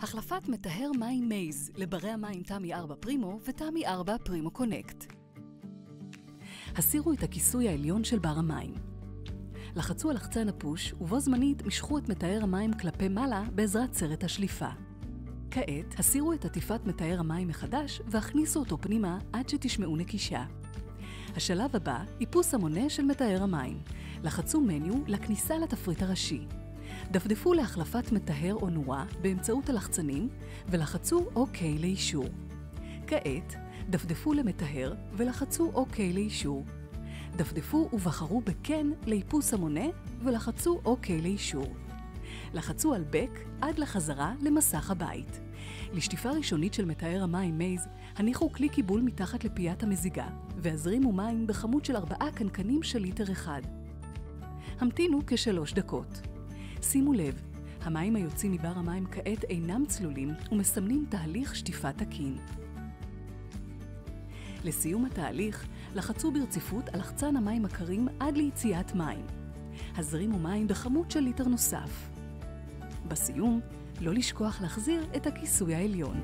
החלפת מטהר מים מייז לברי המים תמי 4 פרימו ותמי 4 פרימו קונקט. הסירו את הכיסוי העליון של בר המים. לחצו על לחצן הפוש ובו זמנית משכו את מטהר המים כלפי מעלה בעזרת סרט השליפה. כעת הסירו את עטיפת מטהר המים מחדש והכניסו אותו פנימה עד שתשמעו נקישה. השלב הבא, איפוס המונה של מטהר המים. לחצו מניו לכניסה לתפריט הראשי. דפדפו להחלפת מטהר או נורה באמצעות הלחצנים ולחצו OK לאישור. כעת דפדפו למטהר ולחצו OK לאישור. דפדפו ובחרו בכן לאיפוס המונה ולחצו OK לאישור. לחצו על בק עד לחזרה למסך הבית. לשטיפה ראשונית של מטהר המים מייז, הניחו כלי קיבול מתחת לפיית המזיגה והזרימו מים בכמות של 4 קנקנים של ליטר אחד. המתינו כ3 דקות. שימו לב, המים היוצאים מבר המים כעת אינם צלולים ומסמנים תהליך שטיפה תקין. לסיום התהליך, לחצו ברציפות על לחצן המים הקרים עד ליציאת מים. הזרימו מים בכמות של ליטר נוסף. בסיום, לא לשכוח להחזיר את הכיסוי העליון.